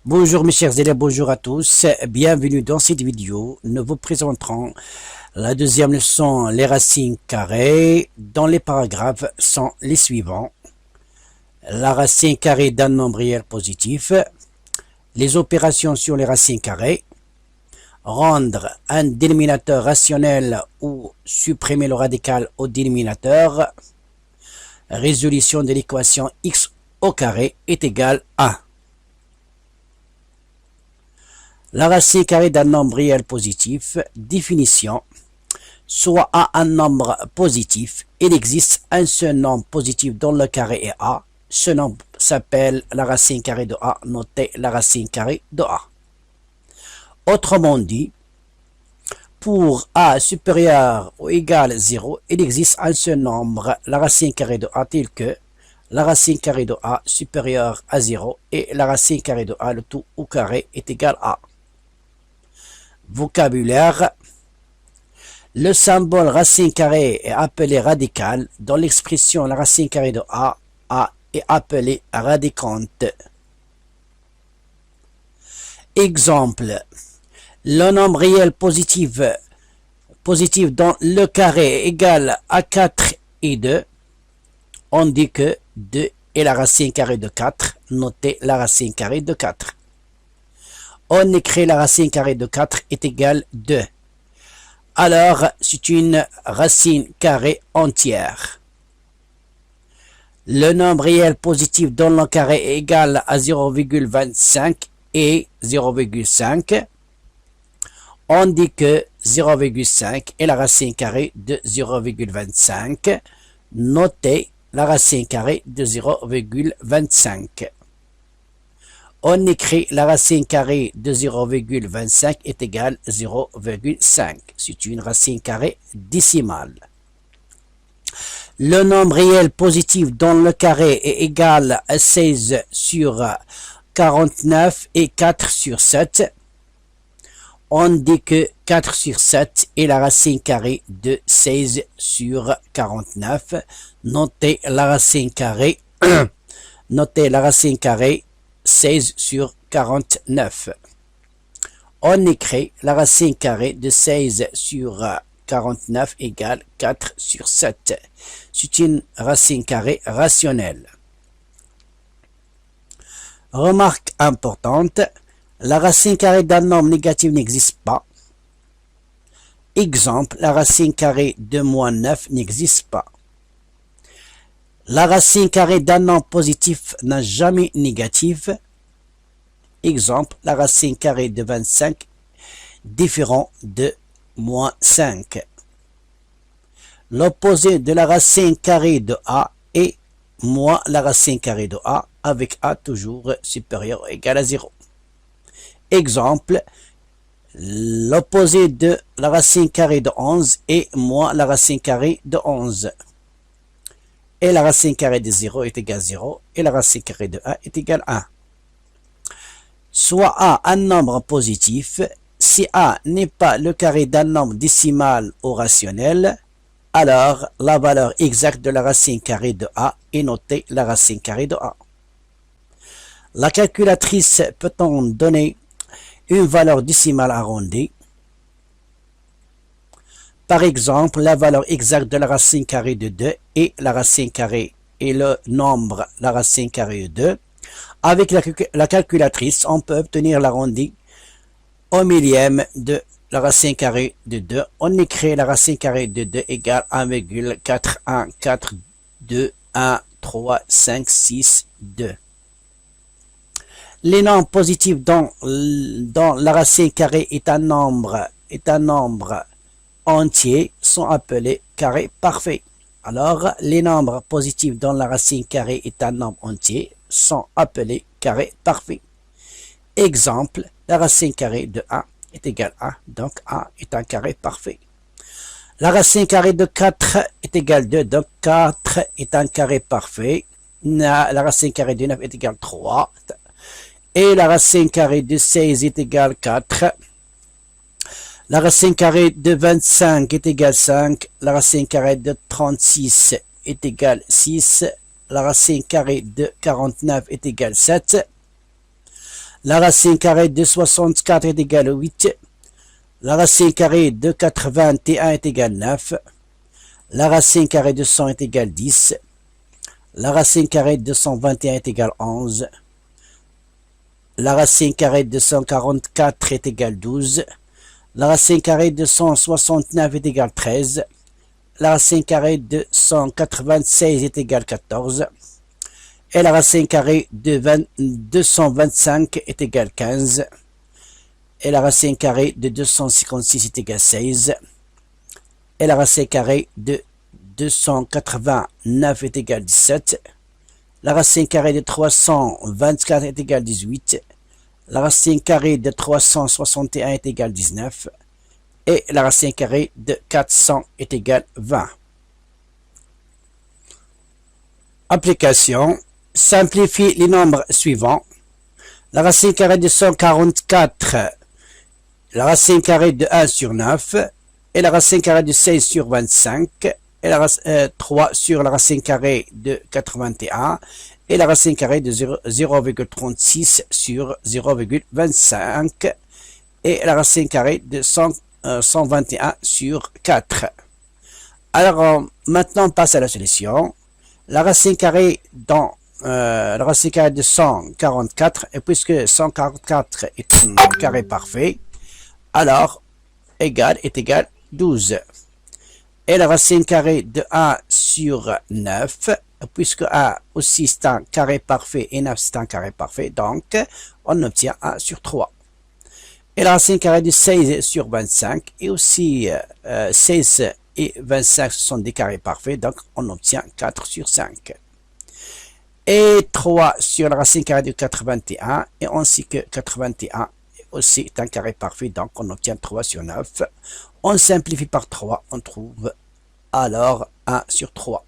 Bonjour mes chers élèves, bonjour à tous, bienvenue dans cette vidéo. Nous vous présenterons la deuxième leçon, les racines carrées, dont les paragraphes sont les suivants. La racine carrée d'un nombre réel positif, les opérations sur les racines carrées, rendre un dénominateur rationnel ou supprimer le radical au dénominateur, résolution de l'équation x au carré est égal à la racine carrée d'un nombre réel positif. Définition. Soit A un nombre positif, il existe un seul nombre positif dont le carré est A. Ce nombre s'appelle la racine carrée de A. Notez la racine carrée de A. Autrement dit, pour A supérieur ou égal à 0, il existe un seul nombre, la racine carrée de A, tel que la racine carrée de A supérieure à 0 et la racine carrée de A, le tout au carré, est égal à. Vocabulaire. Le symbole racine carrée est appelé radical. Dans l'expression la racine carrée de A est appelée radicante. Exemple. Le nombre réel positif dont le carré est égal à 4 et 2. On dit que 2 est la racine carrée de 4. Notez la racine carrée de 4. On écrit la racine carrée de 4 est égale 2. Alors, c'est une racine carrée entière. Le nombre réel positif dont le carré est égal à 0,25 et 0,5. On dit que 0,5 est la racine carrée de 0,25. Notez la racine carrée de 0,25. On écrit la racine carrée de 0,25 est égale 0,5. C'est une racine carrée décimale. Le nombre réel positif dont le carré est égal à 16 sur 49 et 4 sur 7. On dit que 4 sur 7 est la racine carrée de 16 sur 49. Notez la racine carrée. Notez la racine carrée 16 sur 49. On écrit la racine carrée de 16 sur 49 égale 4 sur 7. C'est une racine carrée rationnelle. Remarque importante, la racine carrée d'un nombre négatif n'existe pas. Exemple, la racine carrée de moins 9 n'existe pas. La racine carrée d'un nombre positif n'a jamais négatif. Exemple, la racine carrée de 25 différent de moins 5. L'opposé de la racine carrée de A est moins la racine carrée de A avec A toujours supérieur ou égal à 0. Exemple, l'opposé de la racine carrée de 11 est moins la racine carrée de 11. Et la racine carrée de 0 est égale à 0, et la racine carrée de 1 est égale à 1. Soit A un nombre positif, si A n'est pas le carré d'un nombre décimal ou rationnel, alors la valeur exacte de la racine carrée de A est notée la racine carrée de A. La calculatrice peut-on donner une valeur décimale arrondie? Par exemple, la valeur exacte de la racine carrée de 2 et la racine carrée et le nombre la racine carrée de 2. Avec la calculatrice, on peut obtenir l'arrondi au millième de la racine carrée de 2. On écrit la racine carrée de 2 égale 1,41421356,2. Les nombres positifs dont la racine carrée est un nombre entiers sont appelés carrés parfaits. Alors, les nombres positifs dont la racine carrée est un nombre entier sont appelés carrés parfaits. Exemple, la racine carrée de 1 est égale à 1, donc 1 est un carré parfait. La racine carrée de 4 est égale à 2, donc 4 est un carré parfait. La racine carrée de 9 est égale à 3. Et la racine carrée de 16 est égale à 4. La racine carrée de 25 est égale à 5. La racine carrée de 36 est égale à 6. La racine carrée de 49 est égale à 7. La racine carrée de 64 est égale à 8. La racine carrée de 81 est égale à 9. La racine carrée de 100 est égale à 10. La racine carrée de 121 est égale à 11. La racine carrée de 144 est égale à 12. La racine carrée de 169 est égale à 13. La racine carrée de 196 est égale à 14. Et la racine carrée de 225 est égale à 15. Et la racine carrée de 256 est égale à 16. Et la racine carrée de 289 est égale à 17. La racine carrée de 324 est égale à 18. La racine carrée de 361 est égale à 19. Et la racine carrée de 400 est égale à 20. Application. Simplifie les nombres suivants. La racine carrée de 144, la racine carrée de 1 sur 9, et la racine carrée de 16 sur 25, et la 3 sur la racine carrée de 81, et la racine carrée de 0,36 sur 0,25, et la racine carrée de 121 sur 4. Alors, maintenant, on passe à la solution. La racine carrée la racine carrée de 144, et puisque 144 est un carré parfait, alors est égal 12. Et la racine carrée de 1 sur 9, puisque 1 aussi c'est un carré parfait et 9 c'est un carré parfait, donc on obtient 1 sur 3. Et la racine carrée de 16 sur 25, et aussi 16 et 25 sont des carrés parfaits, donc on obtient 4 sur 5. Et 3 sur la racine carrée de 81, et ainsi que 81 aussi est un carré parfait, donc on obtient 3 sur 9. On simplifie par 3, on trouve alors 1 sur 3.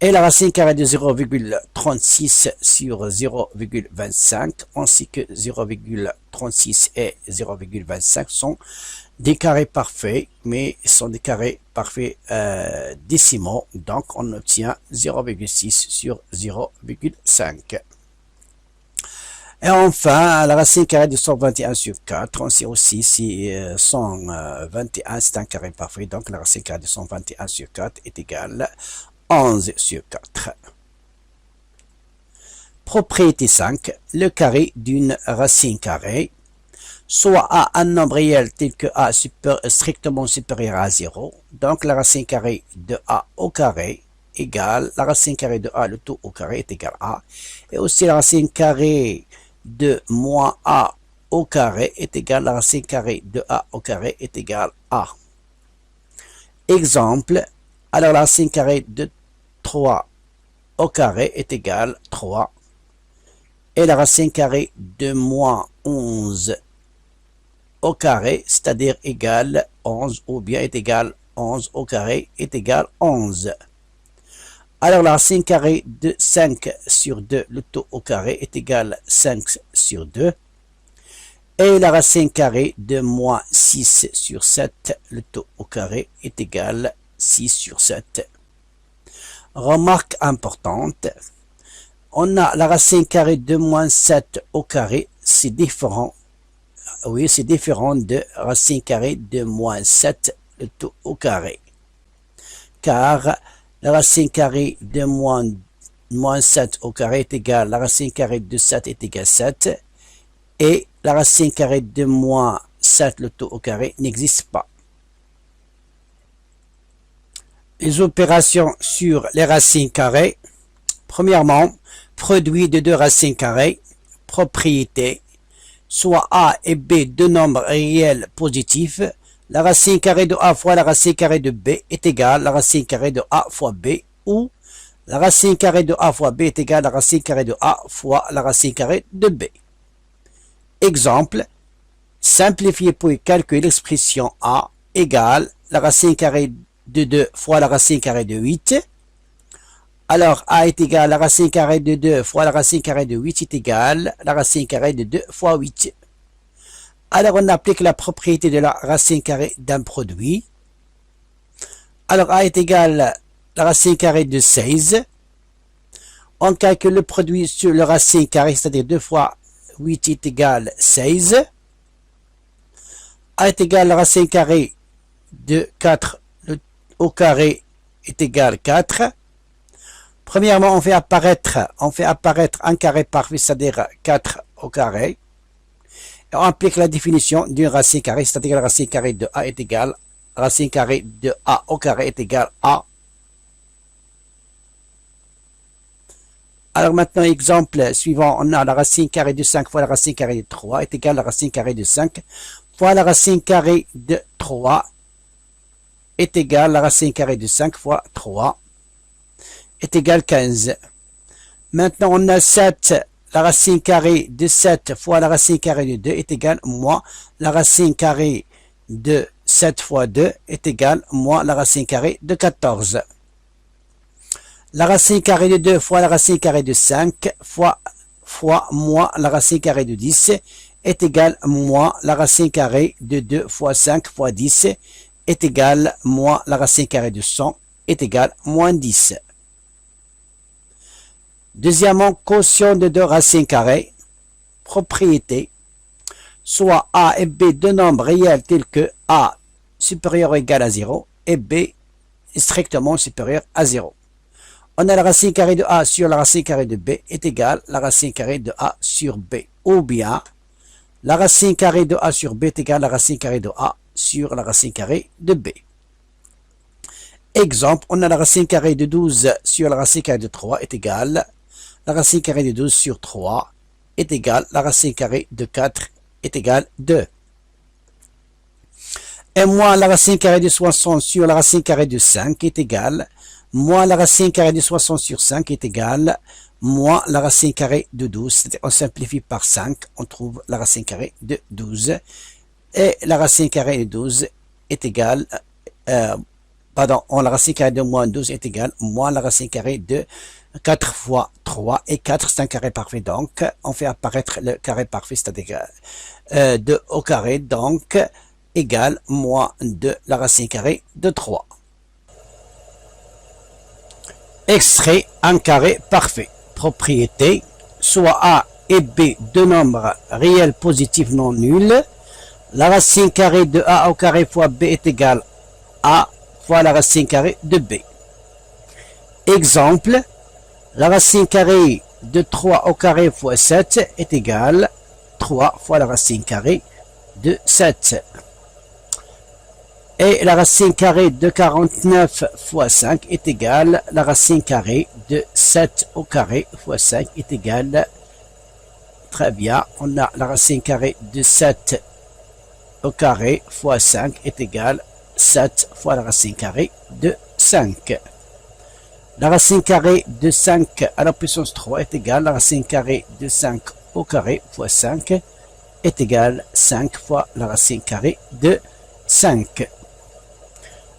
Et la racine carrée de 0,36 sur 0,25, ainsi que 0,36 et 0,25 sont des carrés parfaits, mais sont des carrés parfaits décimaux, donc on obtient 0,6 sur 0,5. Et enfin, la racine carrée de 121 sur 4, on sait aussi si 121 c'est un carré parfait, donc la racine carrée de 121 sur 4 est égale à 11 sur 4. Propriété 5. Le carré d'une racine carrée, soit A un nombre réel tel que A strictement supérieur à 0, donc la racine carrée de A au carré égale, la racine carrée de A le tout au carré est égal à A, et aussi la racine carrée de moins A au carré est égal, la racine carrée de A au carré est égal à A. Exemple, alors la racine carrée de 3 au carré est égal à 3, et la racine carrée de moins 11 au carré, c'est-à-dire égal 11, ou bien est égal 11 au carré est égal 11. Alors la racine carrée de 5 sur 2, le tout au carré, est égal à 5 sur 2. Et la racine carrée de moins 6 sur 7, le tout au carré, est égal à 6 sur 7. Remarque importante, on a la racine carrée de moins 7 au carré, c'est différent. Oui, c'est différent de racine carrée de moins 7, le tout au carré. Car la racine carrée de moins 7 au carré est égale, la racine carrée de 7 est égale à 7. Et la racine carrée de moins 7, le tout au carré, n'existe pas. Les opérations sur les racines carrées. Premièrement, produit de deux racines carrées. Propriété. Soit A et B deux nombres réels positifs. La racine carrée de A fois la racine carrée de B est égale à la racine carrée de A fois B, ou la racine carrée de A fois B est égale à la racine carrée de A fois la racine carrée de B. Exemple, simplifiez puis calculer l'expression A égale la racine carrée de 2 fois la racine carrée de 8. Alors A est égal à la racine carrée de 2 fois la racine carrée de 8 est égal à la racine carrée de 2 fois 8. Alors on applique la propriété de la racine carrée d'un produit. Alors A est égal à la racine carrée de 16. On calcule le produit sur la racine carrée, c'est-à-dire 2 fois 8 est égal 16. A est égal la racine carrée de 4 au carré est égal 4. Premièrement, on fait apparaître un carré parfait, c'est-à-dire 4 au carré. Et on applique la définition d'une racine carrée, c'est-à-dire la racine carrée de A est égale, racine carrée de A au carré est égal A. Alors maintenant, exemple suivant, on a la racine carrée de 5 fois la racine carrée de 3 est égal à la racine carrée de 5 fois la racine carrée de 3 est égal à la racine carrée de 5 fois 3 est égal 15. Maintenant, on a 7. La racine carrée de 7 fois la racine carrée de 2 est égal moins la racine carrée de 7 fois 2 est égal moins la racine carrée de 14. La racine carrée de 2 fois la racine carrée de 5 fois moins la racine carrée de 10 est égal moins la racine carrée de 2 fois 5 fois 10 est égal moins la racine carrée de 100 est égal moins 10. Deuxièmement, quotient de deux racines carrées, propriété, soit A et B deux nombres réels tels que A supérieur ou égal à 0 et B strictement supérieur à 0. On a la racine carrée de A sur la racine carrée de B est égale à la racine carrée de A sur B. Ou bien, la racine carrée de A sur B est égale à la racine carrée de A sur la racine carrée de B. Exemple, on a la racine carrée de 12 sur la racine carrée de 3 est égale la racine carrée de 12 sur 3 est égale la racine carrée de 4 est égale 2. Et moins la racine carrée de 60 sur la racine carrée de 5 est égale moins la racine carrée de 60 sur 5 est égale moins la racine carrée de 12. On simplifie par 5, on trouve la racine carrée de 12. Et la racine carrée de 12 est égale, la racine carrée de moins 12 est égale moins la racine carrée de 4 fois 3 et 4 c'est un carré parfait, donc on fait apparaître le carré parfait, c'est-à-dire 2 au carré, donc égale moins 2 la racine carrée de 3. Extrait un carré parfait. Propriété, soit A et B deux nombres réels positifs non nuls. La racine carrée de A au carré fois B est égale A fois la racine carrée de B. Exemple, la racine carrée de 3 au carré fois 7 est égale 3 fois la racine carrée de 7. Et la racine carrée de 49 fois 5 est égale la racine carrée de 7 au carré fois 5 est égale, très bien, on a la racine carrée de 7 au carré fois 5 est égale 7 fois la racine carrée de 5. La racine carrée de 5 à la puissance 3 est égale la racine carrée de 5 au carré fois 5 est égale 5 fois la racine carrée de 5.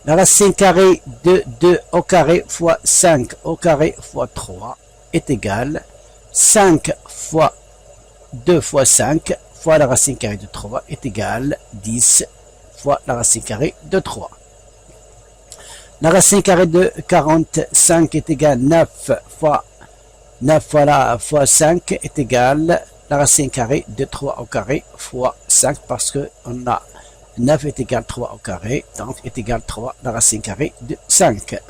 La racine carrée de 2 au carré fois 5 au carré fois 3 est égale 5 fois 2 fois 5 fois la racine carrée de 3 est égale 10 fois la racine carrée de 3. La racine carrée de 45 est égale 9 fois 5 est égale la racine carrée de 3 au carré fois 5 parce que on a 9 est égal 3 au carré, donc est égal 3 la racine carrée de 5.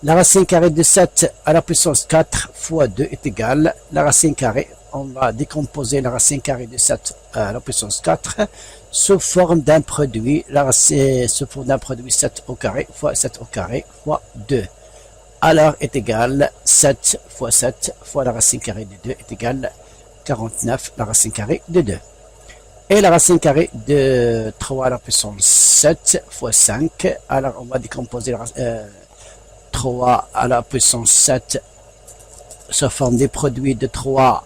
La racine carrée de 7 à la puissance 4 fois 2 est égale la racine carrée. On va décomposer la racine carrée de 7 à la puissance 4 sous forme d'un produit, sous forme d'un produit 7 au carré fois 7 au carré fois 2. Alors est égal 7 fois 7 fois la racine carrée de 2 est égal 49 la racine carrée de 2. Et la racine carrée de 3 à la puissance 7 fois 5. Alors, on va décomposer 3 à la puissance 7 sous forme des produits de 3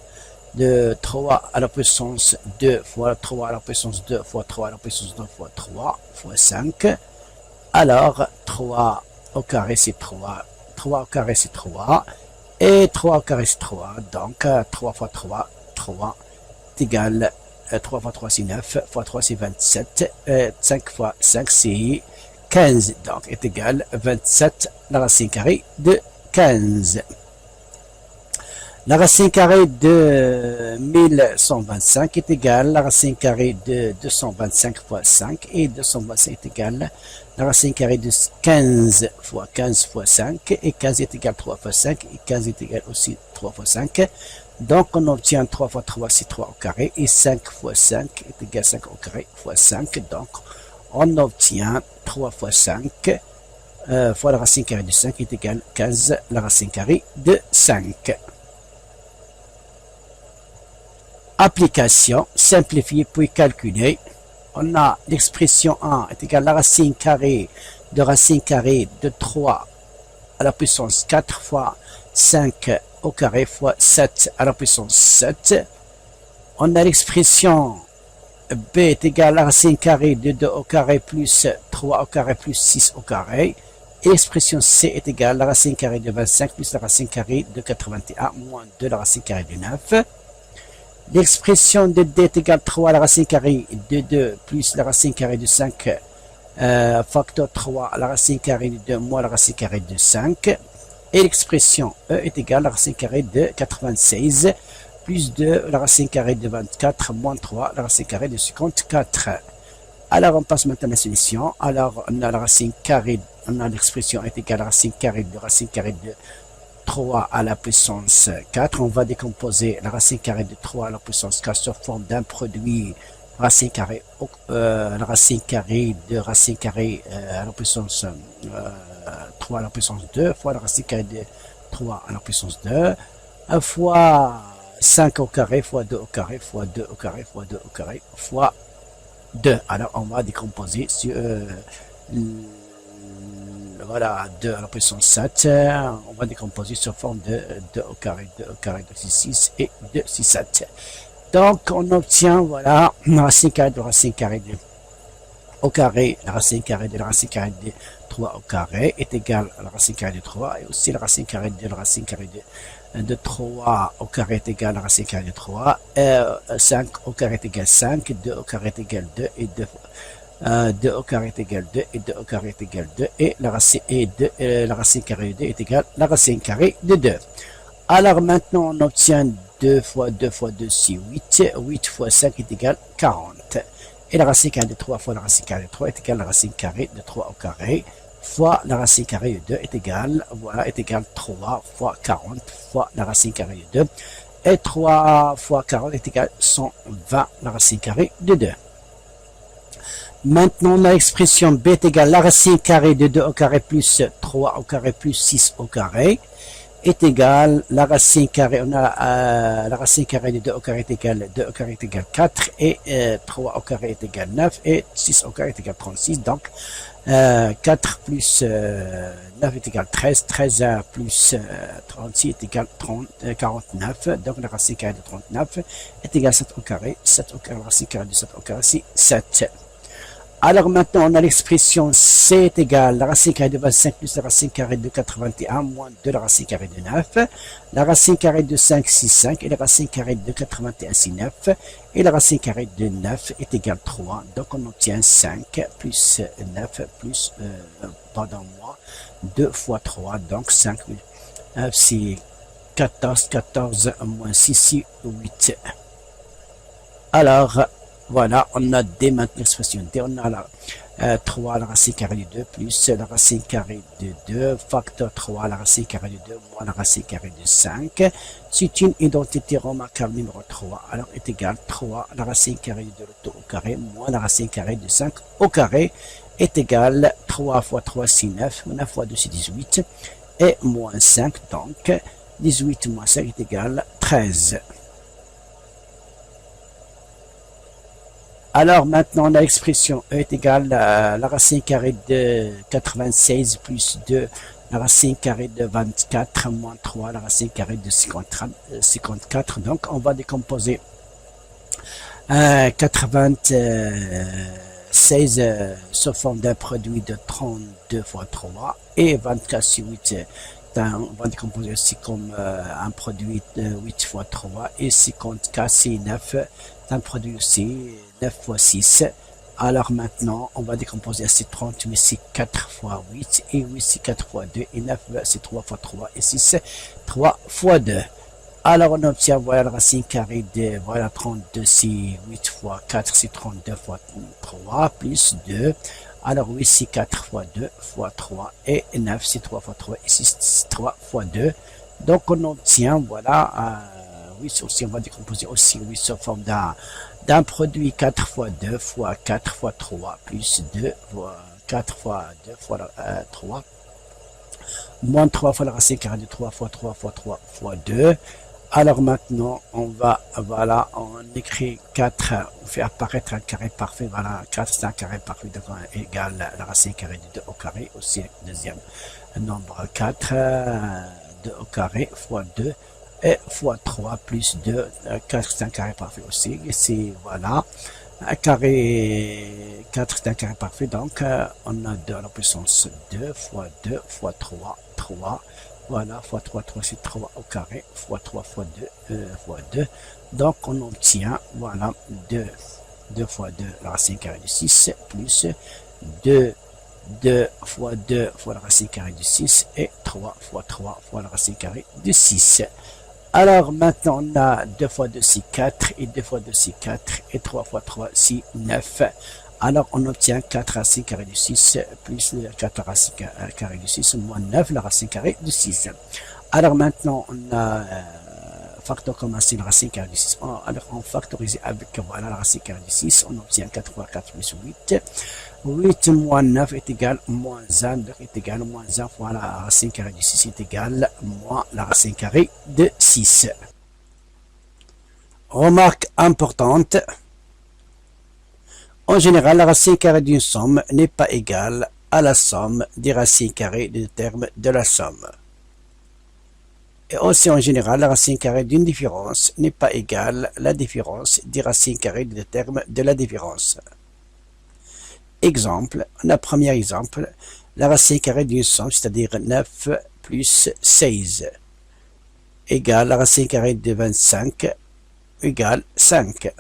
à la puissance 2 fois 3 à la puissance 2 fois 3 à la puissance 2 fois 3 fois 5. Alors, 3 au carré c'est 3. 3 au carré c'est 3. Et 3 au carré c'est 3. Donc, 3 fois 3, 3 est égal 3 fois 3 c'est 9, fois 3 c'est 27, 5 fois 5 c'est 15, donc est égal 27 la racine carrée de 15. La racine carrée de 1125 est égale à la racine carrée de 225 fois 5 et 225 est égal à la racine carrée de 15 fois 15 fois 5 et 15 est égal à 3 fois 5 et 15 est égal aussi 3 fois 5. Donc on obtient 3 fois 3 c'est 3 au carré et 5 fois 5 est égal à 5 au carré fois 5. Donc on obtient 3 fois 5 fois la racine carrée de 5 est égal à 15 la racine carrée de 5. Application, simplifier puis calculer. On a l'expression 1 est égale à la racine carrée de 3 à la puissance 4 fois 5 au carré fois 7 à la puissance 7. On a l'expression b est égale à la racine carrée de 2 au carré plus 3 au carré plus 6 au carré. Et l'expression c est égale à la racine carrée de 25 plus la racine carrée de 81 moins 2 la racine carrée de 9. L'expression de d est égale à 3 à la racine carrée de 2 plus la racine carrée de 5 facteur 3 à la racine carrée de 2 moins la racine carrée de 5. Et l'expression e est égale à la racine carrée de 96 plus 2 la racine carrée de 24 moins 3 la racine carrée de 54. Alors on passe maintenant à la solution. Alors on a la racine carrée, on a l'expression est égale à la racine carrée de 3 à la puissance 4. On va décomposer la racine carrée de 3 à la puissance 4 sous forme d'un produit racine carrée, la racine carrée de racine carrée à la puissance 3 à la puissance 2 fois la racine carrée de 3 à la puissance 2 fois 5 au carré fois 2 au carré fois 2 au carré fois 2 au carré fois 2. Alors on va décomposer sur voilà, 2 à la puissance 7, on va décomposer sous forme de 2 au carré, 2 au carré, 2, 6, 6 et 2, 6, 7. Donc, on obtient, voilà, la racine carrée de la racine carrée de au carré, la racine carrée de la racine carrée de 3 au carré est égale à la racine carrée de 3 et aussi la racine carrée de la racine carrée de 3 au carré est égal à la racine carrée de 3, 5 au carré est égal à 5, 2 au carré est égal à 2 et 2 2 au carré est égal à 2 et 2 au carré est égal à 2 et la racine carrée de 2 est égale à la racine carrée de 2. Alors maintenant on obtient 2 fois 2 fois 2 c'est 8, 8 fois 5 est égal à 40. Et la racine carrée de 3 fois la racine carrée de 3 est égale à la racine carrée de 3 au carré fois la racine carrée de 2 est égale, voilà, est égal à 3 fois 40 fois la racine carrée de 2. Et 3 fois 40 est égal à 120 la racine carrée de 2. Maintenant, on a l'expression b est égale à la racine carrée de 2 au carré plus 3 au carré plus 6 au carré est égale la racine carrée, on a la racine carrée de 2 au carré est égale 2 au carré est égal 4 et 3 au carré est égal 9 et 6 au carré est égal 36. Donc 4 plus 9 est égal 13, 13 plus 36 est égal 49. Donc la racine carrée de 39 est égale 7 au carré, 7 au carré, la racine carrée de 7 au carré c'est 7. Alors maintenant, on a l'expression c est égal à la racine carrée de 25 plus la racine carrée de 81 moins 2 la racine carrée de 9. La racine carrée de 5, c'est 5 et la racine carrée de 81, c'est 9. Et la racine carrée de 9 est égale à 3. Donc on obtient 5 plus 9 plus, pardon-moi, 2 fois 3. Donc 5, c'est 14, 14 moins 6, c'est 8. Alors, voilà, on a dès maintenant l'expression D, on a la 3 à la racine carrée de 2 plus la racine carrée de 2 facteur 3 à la racine carrée de 2 moins la racine carrée de 5. C'est une identité remarquable numéro 3. Alors est égal 3 à la racine carrée de 2 au carré moins la racine carrée de 5 au carré est égal 3 fois 3 c'est 9, 9 fois 2 c'est 18 et moins 5, donc 18 moins 5 est égal 13. Alors maintenant, on a l'expression E est égale à la racine carrée de 96 plus 2, la racine carrée de 24 moins 3, la racine carrée de 54. Donc, on va décomposer 96 sous forme d'un produit de 32 fois 3 et 24 sur 8. On va décomposer aussi comme un produit de 8 fois 3 et 54 c'est 9. Un produit aussi 9 fois 6. Alors maintenant, on va décomposer assez 38, c'est 4 fois 8, et 8 c'est 4 fois 2, et 9 c'est 3 fois 3, et 6 c'est 3 fois 2. Alors, on obtient, voilà, la racine carrée de, voilà, 32, c'est 8 fois 4, c'est 32 fois 3, plus 2. Alors, 8, c'est 4 fois 2 fois 3, et 9, c'est 3 fois 3, et 6, c'est 3 fois 2. Donc, on obtient, voilà, 8 aussi, on va décomposer aussi 8 sous forme d'un produit 4 fois 2 fois 4 fois 3, plus 2 fois 4 fois 2 fois 3, moins 3 fois la racine carrée de 3 fois 3 fois 3 fois 2. Alors maintenant, on va, voilà, on écrit 4, on fait apparaître un carré parfait, voilà, 4 c'est un carré parfait, donc égal la racine carrée de 2 au carré, aussi deuxième nombre 4, 2 au carré fois 2, et fois 3 plus 2, 4 c'est un carré parfait aussi, ici, voilà, un carré, 4 c'est un carré parfait, donc on a 2 à la puissance 2 fois 2 fois 3, 3, voilà, fois 3, 3 c'est 3 au carré, fois 3 fois 2, fois 2. Donc, on obtient, voilà, 2 fois 2, la racine carrée de 6, plus 2 fois 2 fois la racine carrée de 6, et 3 fois 3 fois la racine carrée de 6. Alors, maintenant, on a 2 fois 2, c'est 4, et 2 fois 2, c'est 4, et 3 fois 3, c'est 9. Alors, on obtient 4 racines carrées de 6 plus 4 racines carrées de 6 moins 9 la racine carrée de 6. Alors, maintenant, on a facteur commun, c'est la racine carrée de 6. Alors, on factorise avec voilà, la racine carrée de 6. On obtient 4 fois 4 plus 8. 8 moins 9 est égal moins 1. Donc, est égal moins 1 fois la racine carrée de 6 est égal moins la racine carrée de 6. Remarque importante. En général, la racine carrée d'une somme n'est pas égale à la somme des racines carrées des termes de la somme. Et aussi, en général, la racine carrée d'une différence n'est pas égale à la différence des racines carrées des termes de la différence. Exemple, le premier exemple, la racine carrée d'une somme, c'est-à-dire 9 plus 16, égale la racine carrée de 25, égale 5.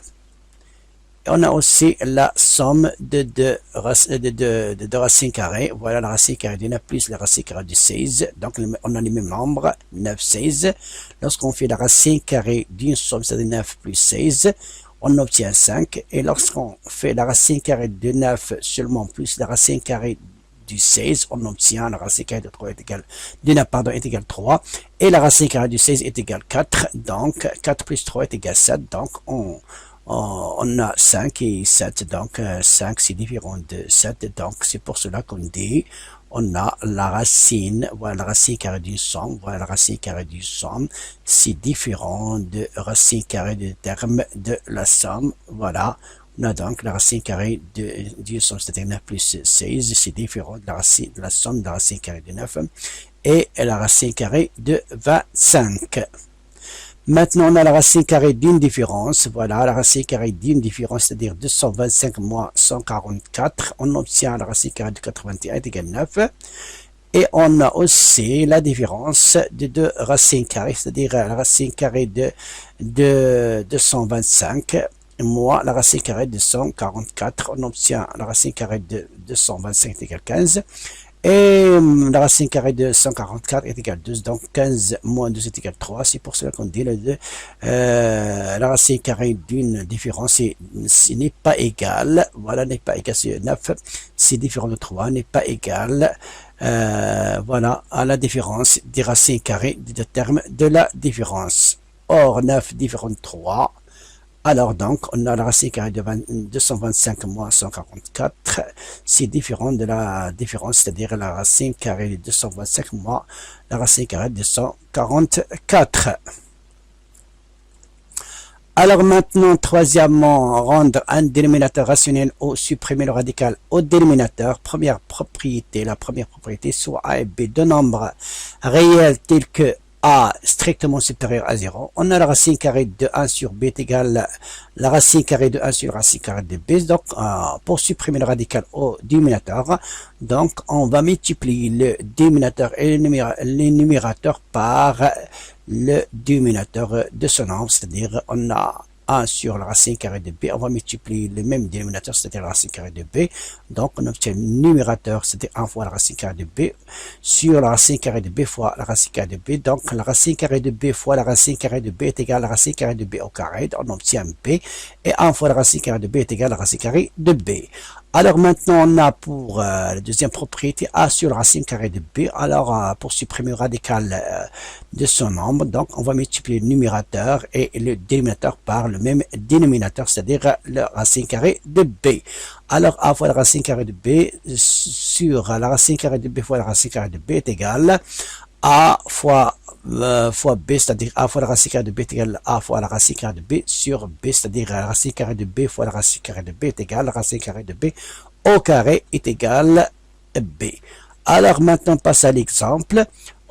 On a aussi la somme de deux racines carrées. Voilà la racine carrée de 9 plus la racine carrée de 16. Donc, on a les mêmes nombres, 9, 16. Lorsqu'on fait la racine carrée d'une somme, c'est-à-dire 9 plus 16, on obtient 5. Et lorsqu'on fait la racine carrée de 9 seulement plus la racine carrée du 16, on obtient la racine carrée de 3 est égale, de 9, pardon, est égale 3. Et la racine carrée du 16 est égale 4. Donc, 4 plus 3 est égal 7. Donc, on a 5 et 7, donc 5 c'est différent de 7, donc c'est pour cela qu'on dit on a la racine, voilà la racine carrée d'une somme, voilà la racine carrée d'une somme, c'est différent de racine carrée du terme de la somme, voilà. On a donc la racine carrée d'une somme, c'est-à-dire 9 plus 16, c'est différent de la racine de la somme de la racine carrée de 9 et la racine carrée de 25. Maintenant, on a la racine carrée d'une différence. Voilà, la racine carrée d'une différence, c'est-à-dire 225 moins 144. On obtient la racine carrée de 81 est égale 9. Et on a aussi la différence de deux racines carrées, c'est-à-dire la racine carrée de 225 moins la racine carrée de 144. On obtient la racine carrée de 225 est égale 15. Et la racine carrée de 144 est égale 12, donc 15 moins 12 est égal 3. C'est pour cela qu'on dit la racine carrée d'une différence n'est pas égale, voilà, n'est pas égal, c'est 9, c'est différent de 3, n'est pas égal, voilà, à la différence des racines carrées des termes de la différence. Or, 9 différent de 3. Alors donc, on a la racine carrée de 225 moins 144, c'est différent de la différence, c'est-à-dire la racine carrée de 225 moins la racine carrée de 144. Alors maintenant, troisièmement, rendre un dénominateur rationnel ou supprimer le radical au dénominateur. Première propriété, la première propriété, soit A et B, deux nombres réels tels que A strictement supérieur à 0. On a la racine carrée de 1 sur B est égale la racine carrée de 1 sur la racine carrée de B. Donc, pour supprimer le radical au dénominateur, donc on va multiplier le dénominateur et le numérateur par le dénominateur de ce nombre, c'est-à-dire on a 1 sur la racine carrée de b. On va multiplier le même dénominateur, c'est-à-dire la racine carrée de b. Donc, on obtient le numérateur, c'est-à-dire 1 fois la racine carrée de b, sur la racine carrée de b fois la racine carrée de b. Donc, la racine carrée de b fois la racine carrée de b est égale à la racine carrée de b au carré. On obtient b. Et 1 fois la racine carrée de b est égale à la racine carrée de b. Alors maintenant, on a pour la deuxième propriété a sur la racine carrée de b. Alors, pour supprimer le radical de son nombre, donc on va multiplier le numérateur et le dénominateur par le même dénominateur, c'est-à-dire la racine carrée de b. Alors, a fois la racine carrée de b sur la racine carrée de b fois la racine carrée de b est égal à fois b, c'est-à-dire a fois la racine carrée de b est égal à a fois la racine carrée de b sur b, c'est-à-dire la racine carrée de b fois la racine carrée de b est égal à la racine carrée de b au carré est égal à b. Alors maintenant, on passe à l'exemple.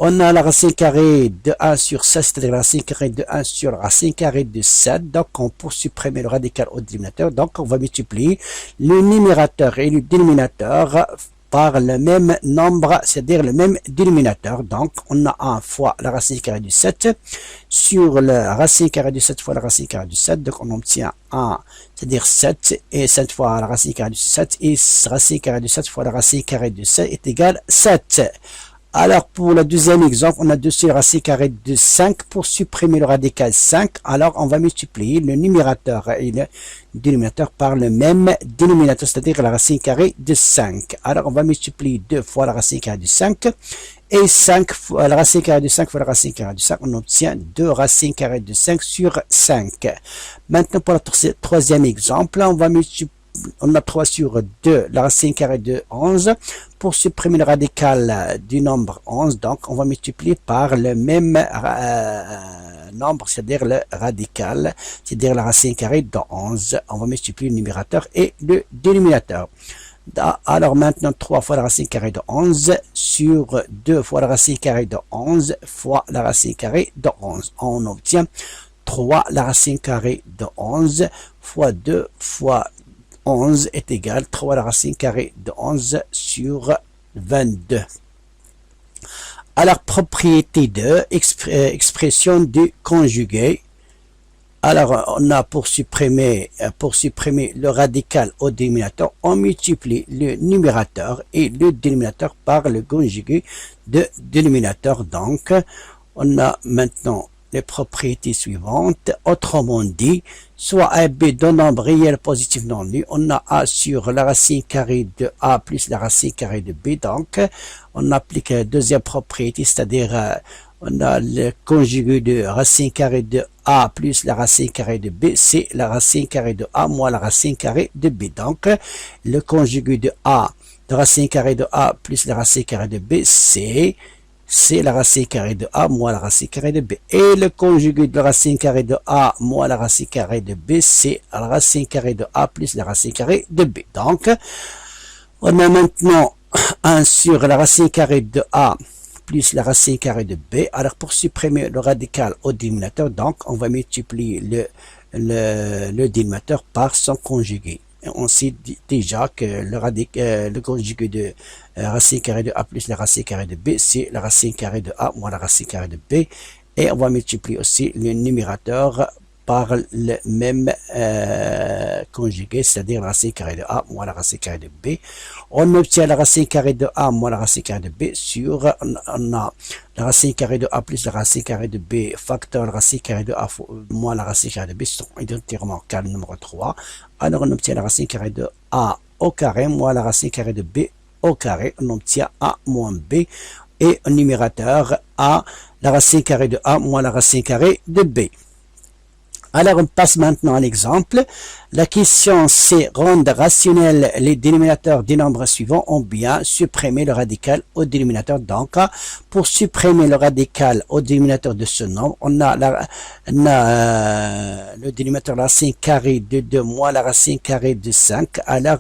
On a la racine carrée de 1 sur 7, c'est-à-dire la racine carrée de 1 sur la racine carrée de 7. Donc, pour supprimer le radical au dénominateur, donc on va multiplier le numérateur et le dénominateur par le même nombre, c'est-à-dire le même dénominateur. Donc, on a 1 fois la racine carrée du 7 sur la racine carrée du 7 fois la racine carrée du 7. Donc, on obtient 1, c'est-à-dire 7, et 7 fois la racine carrée du 7, et racine carrée du 7 fois la racine carrée du 7 est égal à 7. Alors, pour le deuxième exemple, on a 2 sur la racine carrée de 5. Pour supprimer le radical 5, alors on va multiplier le numérateur et le dénominateur par le même dénominateur, c'est-à-dire la racine carrée de 5. Alors, on va multiplier 2 fois la racine carrée de 5 et 5 fois la racine carrée de 5 fois la racine carrée de 5. On obtient 2 racines carrées de 5 sur 5. Maintenant, pour le troisième exemple, on va multiplier. On a 3 sur 2, la racine carrée de 11. Pour supprimer le radical du nombre 11, donc on va multiplier par le même nombre, c'est-à-dire le radical, c'est-à-dire la racine carrée de 11. On va multiplier le numérateur et le dénominateur. Alors maintenant, 3 fois la racine carrée de 11 sur 2 fois la racine carrée de 11 fois la racine carrée de 11. On obtient 3 la racine carrée de 11 fois 2 fois 11 est égal à 3 à la racine carrée de 11 sur 22. Alors, propriété de expression du conjugué. Alors, on a pour supprimer le radical au dénominateur, on multiplie le numérateur et le dénominateur par le conjugué de dénominateur. Donc, on a maintenant les propriétés suivantes. Autrement dit, soit A et B d'un nombre réel positif non nul, on a A sur la racine carrée de A plus la racine carrée de B. Donc, on applique la deuxième propriété, c'est-à-dire on a le conjugué de racine carrée de A plus la racine carrée de B, c'est la racine carrée de A moins la racine carrée de B. Donc, le conjugué de A, de racine carrée de A plus la racine carrée de B, c'est la racine carrée de A moins la racine carrée de B. Et le conjugué de la racine carrée de A moins la racine carrée de B, c'est la racine carrée de A plus la racine carrée de B. Donc, on a maintenant 1 sur la racine carrée de A plus la racine carrée de B. Alors, pour supprimer le radical au dénominateur, donc, on va multiplier le dénominateur par son conjugué. On sait déjà que le conjugué de racine carrée de A plus la racine carrée de B, c'est la racine carrée de A moins la racine carrée de B. Et on va multiplier aussi le numérateur par le même conjugué, c'est-à-dire la racine carrée de A moins la racine carrée de B. On obtient la racine carrée de A moins la racine carrée de B sur, on a la racine carrée de A plus la racine carrée de B facteur la racine carrée de A moins la racine carrée de B sont identiquement cas numéro 3. Alors on obtient la racine carrée de A au carré moins la racine carrée de B au carré. On obtient A moins B et un numérateur A la racine carrée de A moins la racine carrée de B. Alors, on passe maintenant à l'exemple. La question, c'est rendre rationnels les dénominateurs des nombres suivants ou bien supprimer le radical au dénominateur. Donc, pour supprimer le radical au dénominateur de ce nombre, on a le dénominateur la racine carrée de 2 moins la racine carrée de 5. Alors,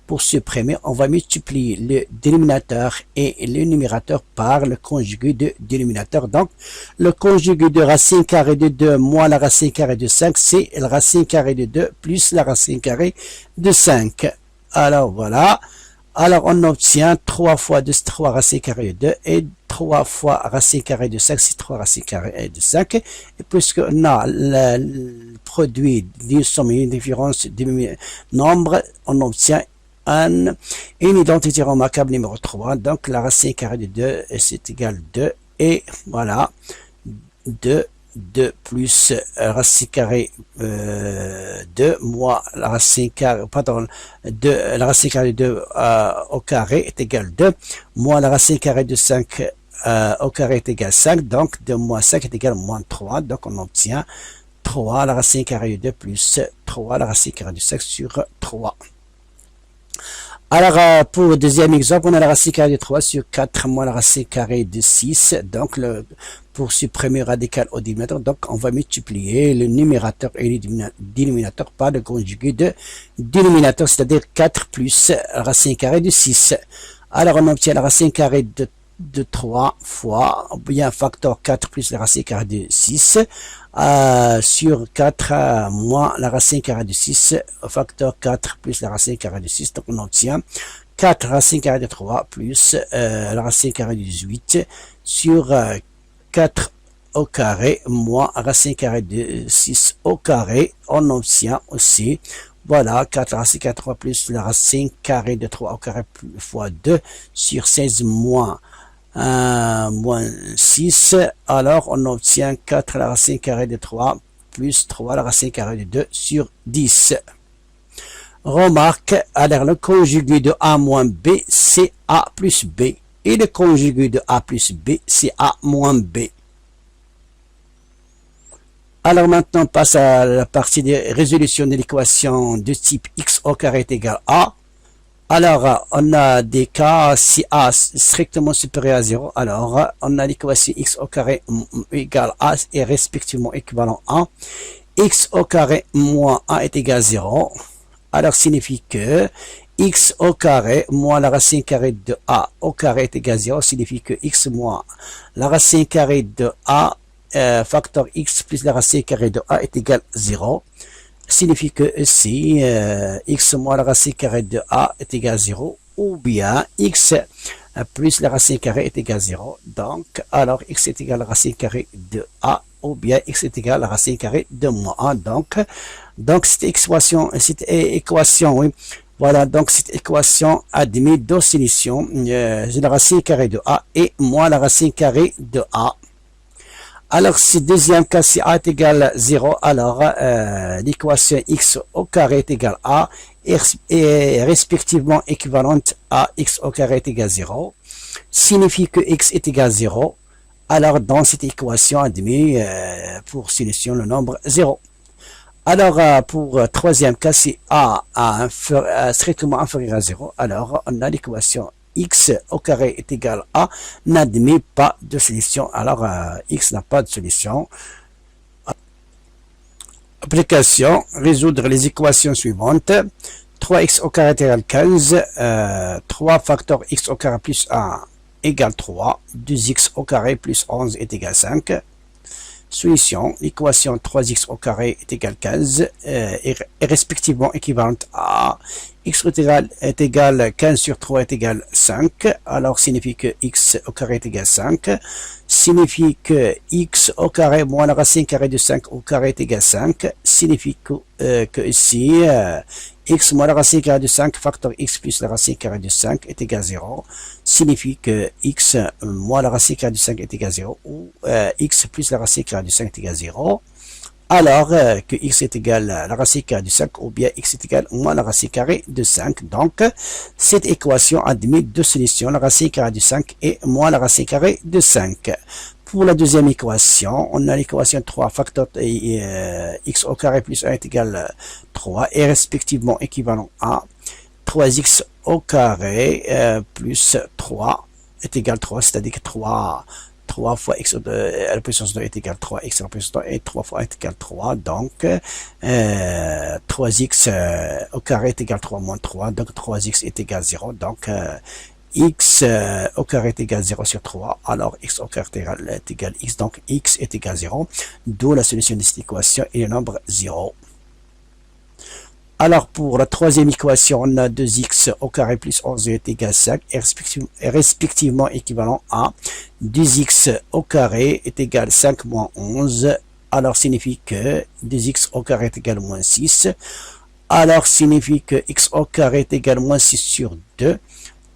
pour supprimer, on va multiplier le dénominateur et le numérateur par le conjugué de dénominateur. Donc, le conjugué de racine carrée de 2 moins la racine carrée de 5, c'est la racine carrée de 2 plus la racine carrée de 5. Alors, voilà. Alors, on obtient 3 fois 2, c'est 3 racine carrée de 2, et 3 fois racine carrée de 5, c'est 3 racine carrée de 5. Et puisqu'on a le produit d'une somme et une différence de nombre, on obtient une identité remarquable numéro 3. Donc, la racine carrée de 2, c'est égal à 2. Et voilà, 2 plus racine carrée 2 moins la racine carrée, pardon, la racine carrée de 2 au carré est égal à 2, moins la racine carrée de 5 au carré est égal à 5, donc 2 moins 5 est égal à moins 3, donc on obtient 3 la racine carrée de 2 plus 3 la racine carrée de 5 sur 3. Alors, pour le deuxième exemple, on a la racine carrée de 3 sur 4 moins la racine carrée de 6. Donc, pour supprimer radical au dénominateur, donc on va multiplier le numérateur et le dénominateur par le conjugué de dénominateur, c'est-à-dire 4 plus la racine carrée de 6. Alors, on obtient la racine carrée de 3 fois, ou bien facteur 4 plus la racine carrée de 6, sur 4 moins la racine carrée de 6, facteur 4 plus la racine carrée de 6, donc on obtient 4 racine carrée de 3 plus la racine carrée de 18 sur 4 au carré moins racine carrée de 6 au carré, on obtient aussi, voilà, 4 racine carrée de 3 plus la racine carrée de 3 au carré fois 2 sur 16 moins 6, alors on obtient 4 la racine carrée de 3 plus 3 la racine carrée de 2 sur 10. Remarque, alors le conjugué de A moins B, c'est A plus B, et le conjugué de A plus B, c'est A moins B. Alors maintenant, on passe à la partie de résolution de l'équation de type x au carré est égal à. Alors, on a des cas si A est strictement supérieur à 0. Alors, on a l'équation x au carré égale A et respectivement équivalent à x au carré moins A est égal à 0. Alors, signifie que x au carré moins la racine carrée de A au carré est égal à 0. Signifie que x moins la racine carrée de A facteur x plus la racine carrée de A est égal à 0. Signifie que ici, x moins la racine carrée de A est égal à 0, ou bien x plus la racine carrée est égal à 0. Donc, alors x est égal à la racine carrée de A, ou bien x est égal à la racine carrée de moins 1. Donc cette équation, oui, voilà, donc cette équation admet deux solutions, la racine carrée de A et moins la racine carrée de A. Alors, si deuxième cas, si A est égal à 0, alors l'équation x au carré est égal à et respectivement équivalente à x au carré est égal à 0, signifie que x est égal à 0. Alors, dans cette équation, admet pour solution le nombre 0. Alors, pour troisième cas, si A strictement inférieur à 0, alors on a l'équation x au carré est égal à n'admet pas de solution. Alors, x n'a pas de solution. Application, résoudre les équations suivantes. 3x au carré est égal à 15, 3 facteur x au carré plus 1 égale 3, 2x au carré plus 11 est égal à 5. Solution, l'équation 3x au carré est égal à 15 est respectivement équivalente à x est égal à 15 sur 3 est égal à 5. Alors, signifie que x au carré est égal à 5. Signifie que x au carré moins la racine carrée de 5 au carré est égal à 5. Signifie que ici, x moins la racine carrée de 5 facteur x plus la racine carrée de 5 est égal à 0. Signifie que x moins la racine carrée de 5 est égal à 0 ou x plus la racine carrée de 5 est égal à 0. Alors que x est égal à la racine carrée de 5 ou bien x est égal à moins la racine carrée de 5. Donc, cette équation admet deux solutions, la racine carrée de 5 et moins la racine carrée de 5. Pour la deuxième équation, on a l'équation 3 facteur x au carré plus 1 est égal à 3 et respectivement équivalent à 3x au carré plus 3 est égal à 3, c'est-à-dire que 3 fois x à la puissance 2 est égal à 3x à la puissance 2 et 3 fois est égal à 3. Donc, 3x au carré est égal à 3 moins 3. Donc, 3x est égal à 0. Donc, x au carré est égal à 0 sur 3. Alors, x au carré est égal à x. Donc, x est égal à 0. D'où la solution de cette équation et le nombre 0. Alors, pour la troisième équation, on a 2x au carré plus 11 est égal 5, et respectivement équivalent à 2x au carré est égal 5 moins 11. Alors, signifie que 2x au carré est égal moins 6. Alors, signifie que x au carré est égal moins 6 sur 2.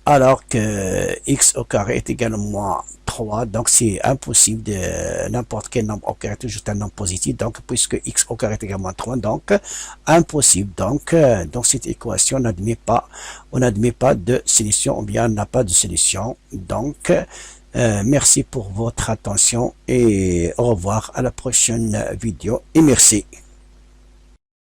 Alors que x au carré est égal à moins 3, donc c'est impossible de n'importe quel nombre au carré, toujours un nombre positif, donc puisque x au carré est égal à moins 3, donc impossible. Donc, dans cette équation, on n'admet pas de solution, ou bien on n'a pas de solution. Donc, merci pour votre attention et au revoir à la prochaine vidéo et merci.